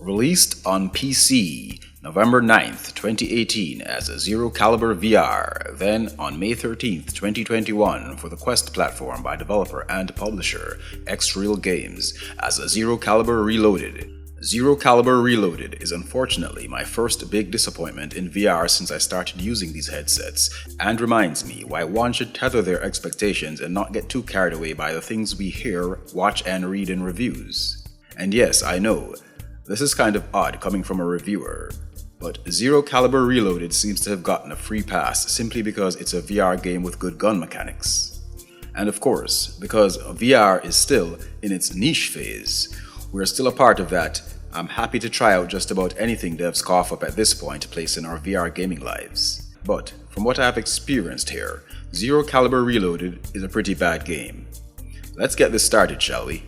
Released on PC November 9th, 2018 as a Zero Caliber VR, then on May 13th, 2021 for the Quest platform by developer and publisher X-Real Games as a Zero Caliber Reloaded. Zero Caliber Reloaded is unfortunately my first big disappointment in VR since I started using these headsets, and reminds me why one should tether their expectations and not get too carried away by the things we hear, watch, and read in reviews. And yes, I know, this is kind of odd coming from a reviewer, but Zero Caliber Reloaded seems to have gotten a free pass simply because it's a VR game with good gun mechanics. And of course, because VR is still in its niche phase, we're still a part of that I'm happy to try out just about anything devs cough up at this point place in our VR gaming lives. But from what I have experienced here, Zero Caliber Reloaded is a pretty bad game. Let's get this started, shall we?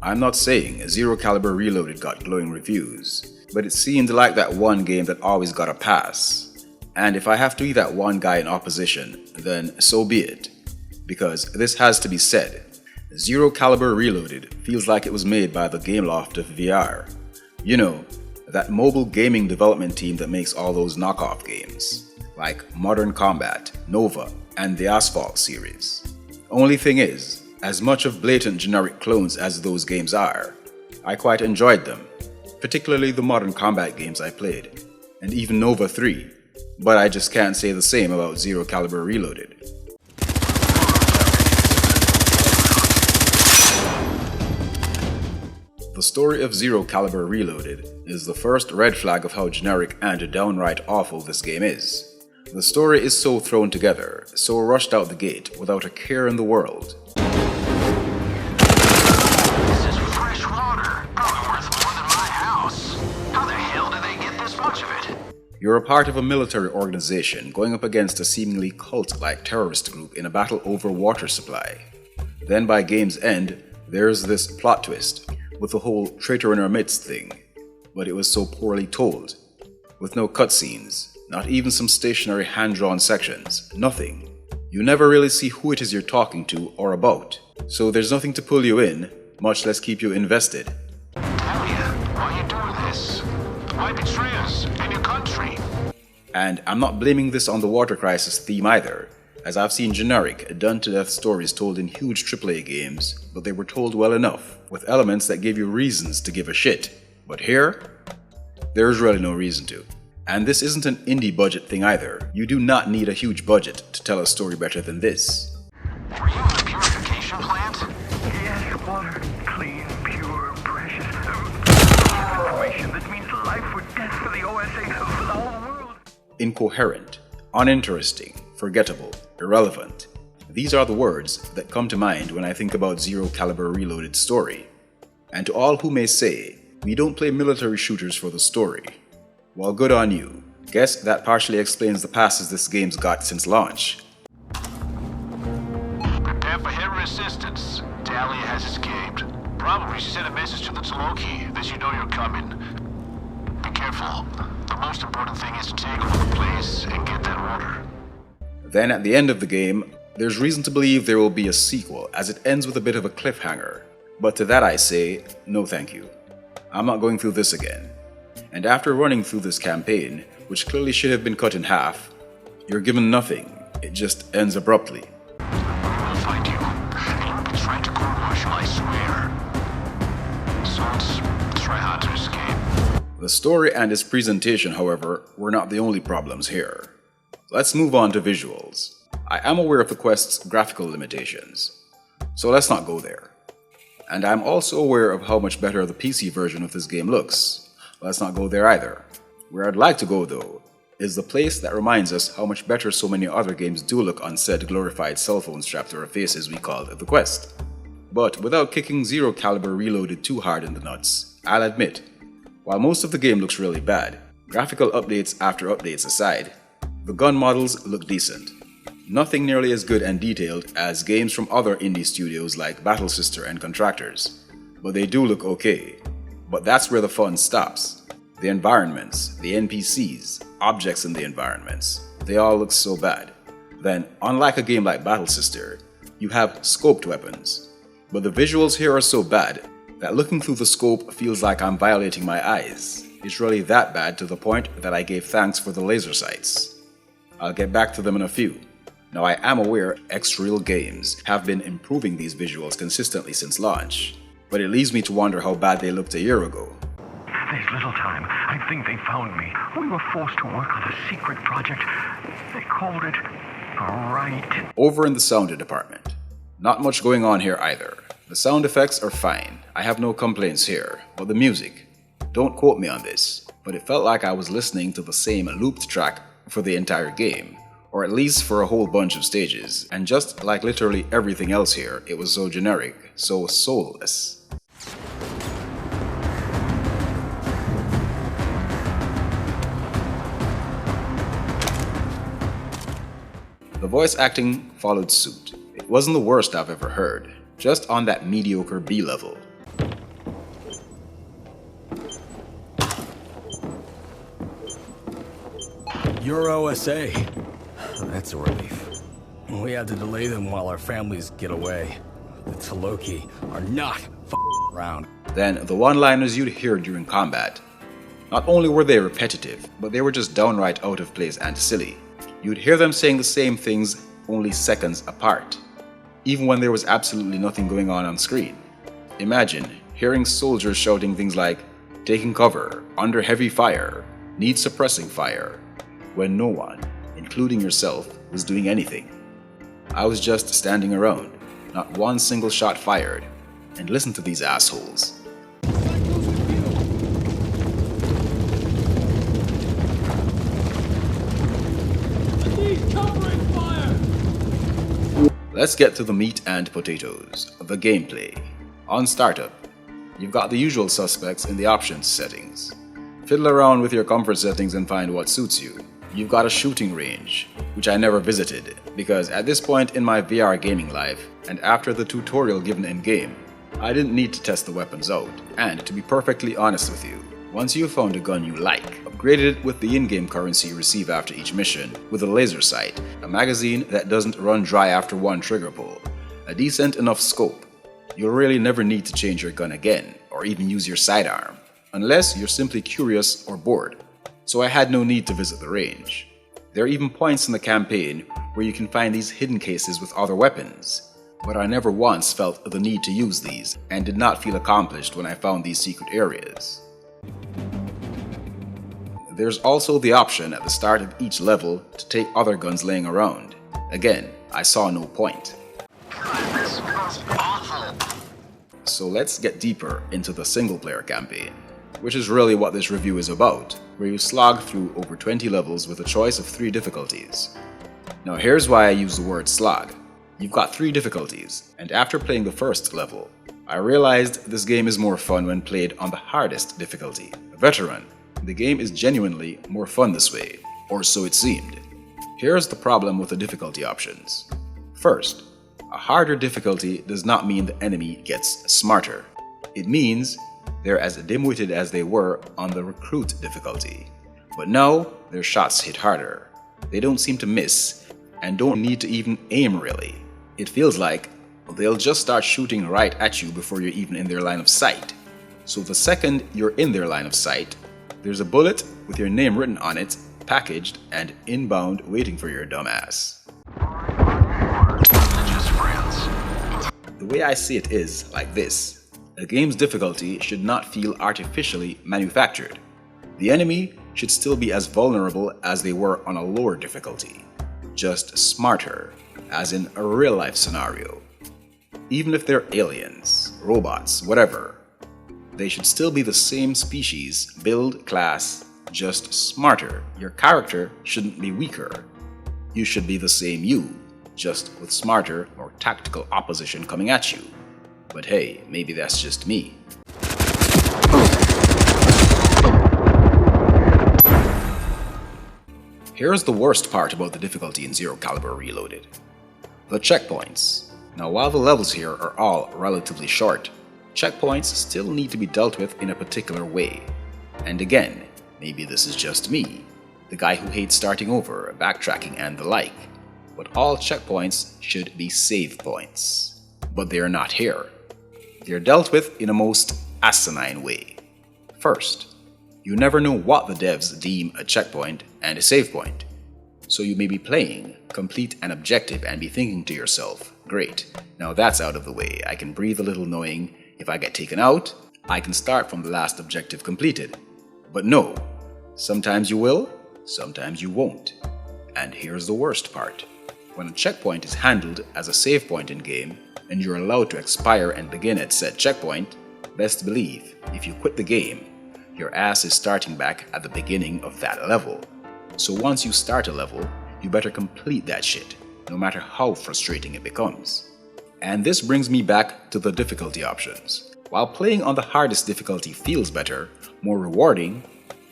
I'm not saying Zero Caliber Reloaded got glowing reviews, but it seemed like that one game that always got a pass. And if I have to be that one guy in opposition, then so be it. Because this has to be said, Zero Caliber Reloaded feels like it was made by the Gameloft of VR. You know, that mobile gaming development team that makes all those knockoff games, like Modern Combat, Nova, and the Asphalt series. Only thing is, as much of blatant generic clones as those games are, I quite enjoyed them, particularly the Modern Combat games I played, and even Nova 3, but I just can't say the same about Zero Caliber Reloaded. The story of Zero Caliber Reloaded is the first red flag of how generic and downright awful this game is. The story is so thrown together, so rushed out the gate, without a care in the world. This is fresh water, probably worth more than my house. How the hell did they get this much of it? You're a part of a military organization going up against a seemingly cult-like terrorist group in a battle over water supply. Then by game's end, there's this plot twist, with the whole traitor in our midst thing, but it was so poorly told, with no cutscenes, not even some stationary hand-drawn sections, nothing. You never really see who it is you're talking to or about, so there's nothing to pull you in, much less keep you invested. Talia, why are you doing this? Why betray us and your country? And I'm not blaming this on the water crisis theme either, as I've seen generic, done-to-death stories told in huge AAA games, but they were told well enough, with elements that gave you reasons to give a shit. But here, there's really no reason to. And this isn't an indie budget thing either. You do not need a huge budget to tell a story better than this. Were you in the purification plant? Yes, water. Clean, pure, precious. Information that means life or death for the OSA, for the whole world. Incoherent, uninteresting, forgettable, irrelevant. These are the words that come to mind when I think about Zero Caliber Reloaded's story. And to all who may say, we don't play military shooters for the story, well, good on you. Guess that partially explains the passes this game's got since launch. Prepare for heavy resistance. Talia has escaped. Probably she sent a message to the Taloki that you know you're coming. Be careful. The most important thing is to take over the place and get that water. Then at the end of the game, there's reason to believe there will be a sequel, as it ends with a bit of a cliffhanger. But to that I say, no thank you. I'm not going through this again. And after running through this campaign, which clearly should have been cut in half, you're given nothing. It just ends abruptly. We will find you. And you'll be trying to court-martial, I swear. So let's try hard to escape. The story and its presentation, however, were not the only problems here. Let's move on to visuals. I am aware of the Quest's graphical limitations, so let's not go there. And I'm also aware of how much better the PC version of this game looks. Let's not go there either. Where I'd like to go though, is the place that reminds us how much better so many other games do look on said glorified cell phone strapped to our faces we called the Quest. But without kicking Zero Caliber Reloaded too hard in the nuts, I'll admit, while most of the game looks really bad, graphical updates after updates aside, the gun models look decent. Nothing nearly as good and detailed as games from other indie studios like Battle Sister and Contractors, but they do look okay. But that's where the fun stops. The environments, the NPCs, objects in the environments, they all look so bad. Then, unlike a game like Battle Sister, You have scoped weapons, but the visuals here are so bad that looking through the scope feels like I'm violating my eyes. It's really that bad to the point that I gave thanks for the laser sights. I'll get back to them in a few. Now I am aware X-Real Games have been improving these visuals consistently since launch, but it leaves me to wonder how bad they looked a year ago. There's little time. I think they found me. We were forced to work on a secret project. They called it Right. Over in the sound department, not much going on here either. The sound effects are fine. I have no complaints here, but the music, don't quote me on this, but it felt like I was listening to the same looped track for the entire game, or at least for a whole bunch of stages, and just like literally everything else here, it was so generic, so soulless. The voice acting followed suit. It wasn't the worst I've ever heard, just on that mediocre B level. You're OSA. That's a relief. We had to delay them while our families get away. The Taloki are not around. Then the one-liners you'd hear during combat. Not only were they repetitive, but they were just downright out of place and silly. You'd hear them saying the same things only seconds apart, even when there was absolutely nothing going on screen. Imagine hearing soldiers shouting things like, taking cover, under heavy fire, need suppressing fire, when no one, including yourself, was doing anything. I was just standing around, not one single shot fired, and listen to these assholes. Let's get to the meat and potatoes, the gameplay. On startup, you've got the usual suspects in the options settings. Fiddle around with your comfort settings and find what suits you. You've got a shooting range, which I never visited, because at this point in my VR gaming life, and after the tutorial given in-game, I didn't need to test the weapons out, and to be perfectly honest with you, once you've found a gun you like, upgraded it with the in-game currency you receive after each mission, with a laser sight, a magazine that doesn't run dry after one trigger pull, a decent enough scope, you'll really never need to change your gun again, or even use your sidearm, unless you're simply curious or bored. So I had no need to visit the range. There are even points in the campaign where you can find these hidden cases with other weapons, but I never once felt the need to use these, and did not feel accomplished when I found these secret areas. There's also the option at the start of each level to take other guns laying around. Again, I saw no point. This was awful. So let's get deeper into the single-player campaign, which is really what this review is about, where you slog through over 20 levels with a choice of 3 difficulties. Now here's why I use the word slog. You've got 3 difficulties, and after playing the first level, I realized this game is more fun when played on the hardest difficulty, Veteran. The game is genuinely more fun this way, or so it seemed. Here's the problem with the difficulty options. First, a harder difficulty does not mean the enemy gets smarter. It means they're as dim-witted as they were on the recruit difficulty. But now, their shots hit harder. They don't seem to miss, and don't need to even aim really. It feels like they'll just start shooting right at you before you're even in their line of sight. So the second you're in their line of sight, there's a bullet with your name written on it, packaged and inbound waiting for your dumbass. Just friends. The way I see it is like this. A game's difficulty should not feel artificially manufactured. The enemy should still be as vulnerable as they were on a lower difficulty, just smarter, as in a real-life scenario. Even if they're aliens, robots, whatever, they should still be the same species, build, class, just smarter. Your character shouldn't be weaker. You should be the same you, just with smarter, more tactical opposition coming at you. But hey, maybe that's just me. Here's the worst part about the difficulty in Zero Caliber Reloaded. The checkpoints. Now while the levels here are all relatively short, checkpoints still need to be dealt with in a particular way. And again, maybe this is just me, the guy who hates starting over, backtracking and the like. but all checkpoints should be save points. But they are not here. They are dealt with in a most asinine way. First, you never know what the devs deem a checkpoint and a save point. So you may be playing, complete an objective and be thinking to yourself, great, now that's out of the way, I can breathe a little knowing if I get taken out, I can start from the last objective completed. But no, sometimes you will, sometimes you won't. And here's the worst part. When a checkpoint is handled as a save point in game, and you're allowed to expire and begin at said checkpoint, best believe, if you quit the game, your ass is starting back at the beginning of that level. So once you start a level, you better complete that shit, no matter how frustrating it becomes. And this brings me back to the difficulty options. While playing on the hardest difficulty feels better, more rewarding,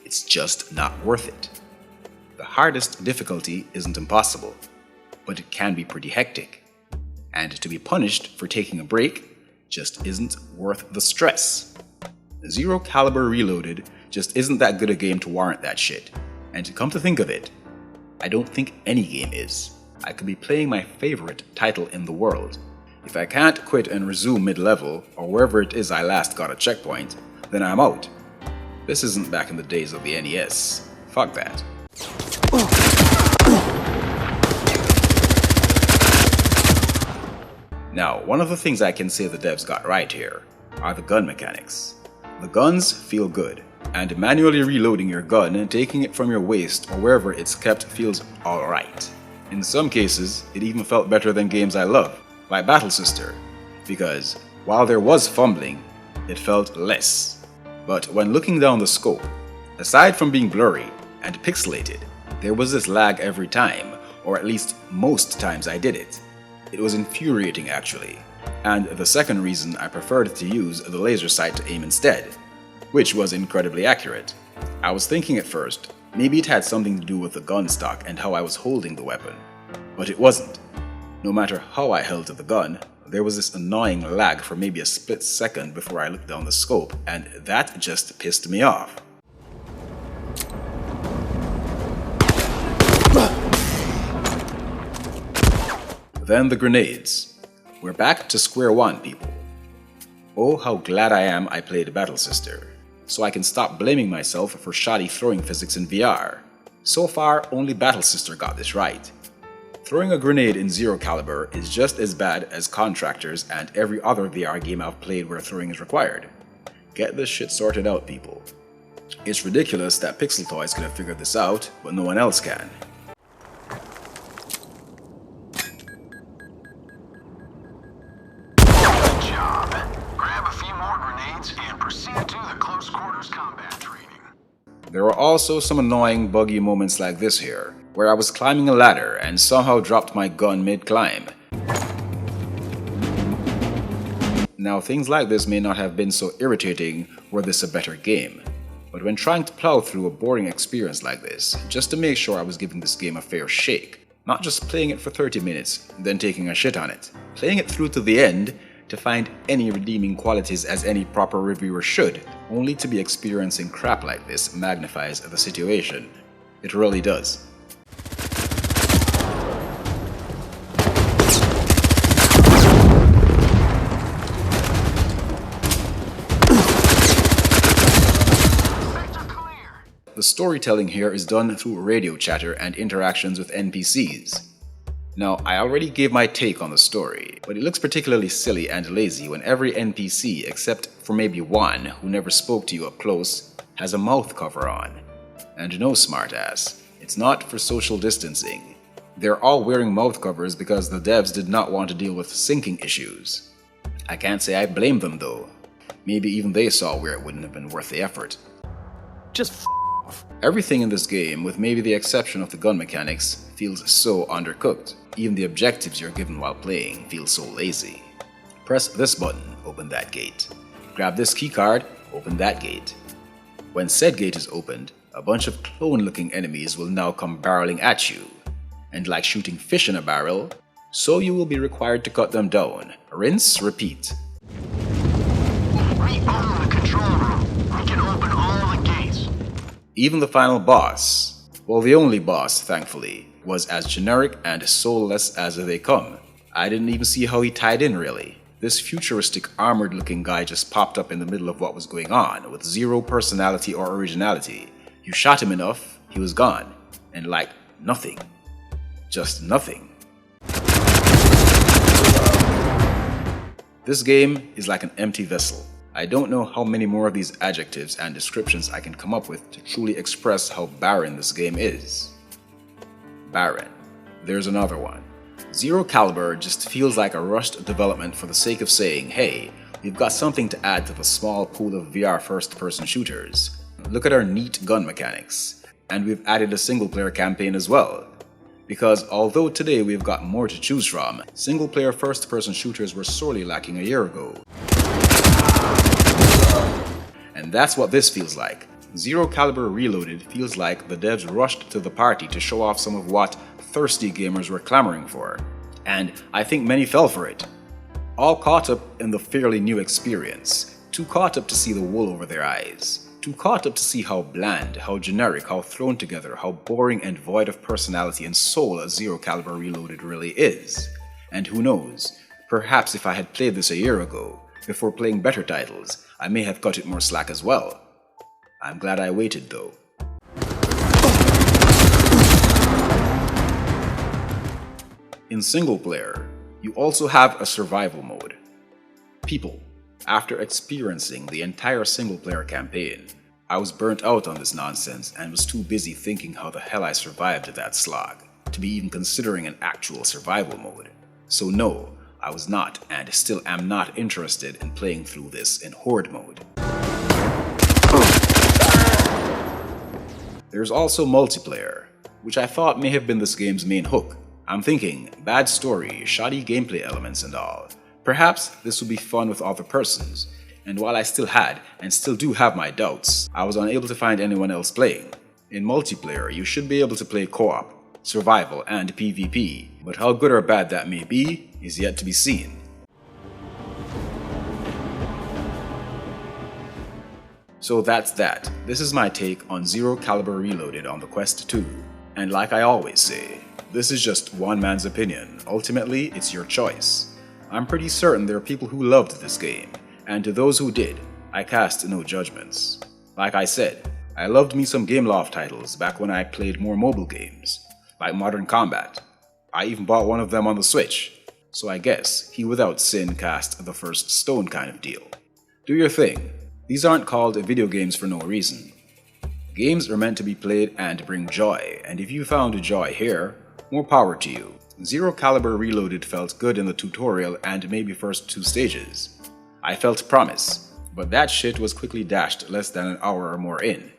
it's just not worth it. The hardest difficulty isn't impossible, but it can be pretty hectic. And to be punished for taking a break just isn't worth the stress. Zero Caliber Reloaded just isn't that good a game to warrant that shit. And to come to think of it, I don't think any game is. I could be playing my favorite title in the world. If I can't quit and resume mid-level, or wherever it is I last got a checkpoint, then I'm out. This isn't back in the days of the NES. Fuck that. Now, one of the things I can say the devs got right here are the gun mechanics. The guns feel good, and manually reloading your gun and taking it from your waist or wherever it's kept feels alright. In some cases, it even felt better than games I love, like Battle Sister, because while there was fumbling, it felt less. But when looking down the scope, aside from being blurry and pixelated, there was this lag every time, or at least most times I did it. It was infuriating actually, and the second reason I preferred to use the laser sight to aim instead, which was incredibly accurate. I was thinking at first, maybe it had something to do with the gun stock and how I was holding the weapon, but it wasn't. No matter how I held to the gun, there was this annoying lag for maybe a split second before I looked down the scope, and that just pissed me off. Then the grenades. We're back to square one, people. Oh, how glad I am I played Battle Sister, so I can stop blaming myself for shoddy throwing physics in VR. So far, only Battle Sister got this right. Throwing a grenade in Zero Caliber is just as bad as Contractors and every other VR game I've played where throwing is required. Get this shit sorted out, people. It's ridiculous that Pixel Toys could have figured this out, but no one else can. Good job. Grab a few more grenades and proceed to the close quarters combat training. There were also some annoying, buggy moments like this here, where I was climbing a ladder and somehow dropped my gun mid-climb. Now, things like this may not have been so irritating were this a better game, but when trying to plow through a boring experience like this, just to make sure I was giving this game a fair shake, not just playing it for 30 minutes, then taking a shit on it, playing it through to the end to find any redeeming qualities as any proper reviewer should, only to be experiencing crap like this magnifies the situation. It really does. The storytelling here is done through radio chatter and interactions with NPCs. Now, I already gave my take on the story, but it looks particularly silly and lazy when every NPC, except for maybe one who never spoke to you up close, has a mouth cover on. And no, smartass, it's not for social distancing. They're all wearing mouth covers because the devs did not want to deal with syncing issues. I can't say I blame them though. Maybe even they saw where it wouldn't have been worth the effort. Just f off. Everything in this game, with maybe the exception of the gun mechanics, feels so undercooked. Even the objectives you're given while playing feel so lazy. Press this button, open that gate. Grab this keycard, open that gate. When said gate is opened, a bunch of clone-looking enemies will now come barreling at you. And like shooting fish in a barrel, so you will be required to cut them down. Rinse, repeat. We own the control room. We can open all the gates. Even the final boss, well, the only boss, thankfully, was as generic and soulless as they come. I didn't even see how he tied in really. This futuristic armored looking guy just popped up in the middle of what was going on with zero personality or originality. You shot him enough, he was gone. And like nothing. Just nothing. This game is like an empty vessel. I don't know how many more of these adjectives and descriptions I can come up with to truly express how barren this game is. Barren. There's another one. Zero Caliber just feels like a rushed development for the sake of saying, hey, we've got something to add to the small pool of VR first-person shooters. Look at our neat gun mechanics. And we've added a single-player campaign as well. Because although today we've got more to choose from, single-player first-person shooters were sorely lacking a year ago. And that's what this feels like. Zero Caliber Reloaded feels like the devs rushed to the party to show off some of what thirsty gamers were clamoring for. And I think many fell for it. All caught up in the fairly new experience. Too caught up to see the wool over their eyes. Too caught up to see how bland, how generic, how thrown together, how boring and void of personality and soul a Zero Caliber Reloaded really is. And who knows, perhaps if I had played this a year ago, before playing better titles, I may have cut it more slack as well. I'm glad I waited though. In single player, you also have a survival mode. People, after experiencing the entire single player campaign, I was burnt out on this nonsense and was too busy thinking how the hell I survived that slog to be even considering an actual survival mode. So no, I was not and still am not interested in playing through this in horde mode. There's also multiplayer, which I thought may have been this game's main hook. I'm thinking, bad story, shoddy gameplay elements and all. Perhaps this would be fun with other persons, and while I still had and still do have my doubts, I was unable to find anyone else playing. In multiplayer, you should be able to play co-op, survival, and PvP, but how good or bad that may be is yet to be seen. So that's that. This is my take on Zero Caliber Reloaded on the Quest 2. And like I always say, this is just one man's opinion. Ultimately, it's your choice. I'm pretty certain there are people who loved this game, and to those who did, I cast no judgments. Like I said, I loved me some Gameloft titles back when I played more mobile games, like Modern Combat. I even bought one of them on the Switch, so I guess he without sin cast the first stone kind of deal. Do your thing. These aren't called video games for no reason. Games are meant to be played and bring joy, and if you found joy here, more power to you. Zero Caliber Reloaded felt good in the tutorial and maybe first 2 stages. I felt promise, but that shit was quickly dashed less than an hour or more in.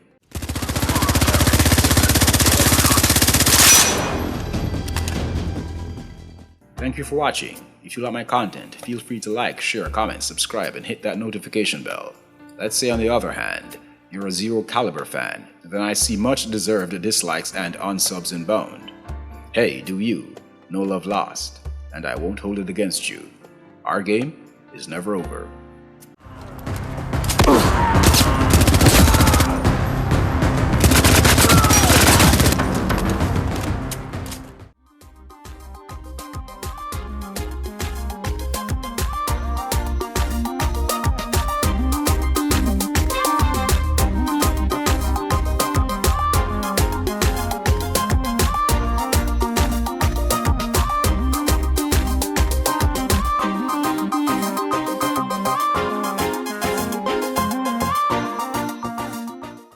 Thank you for watching. If you like my content, feel free to like, share, comment, subscribe, and hit that notification bell. Let's say on the other hand, you're a Zero Caliber fan, then I see much deserved dislikes and unsubs inbound. Hey, do you? No love lost, and I won't hold it against you. Our game is never over.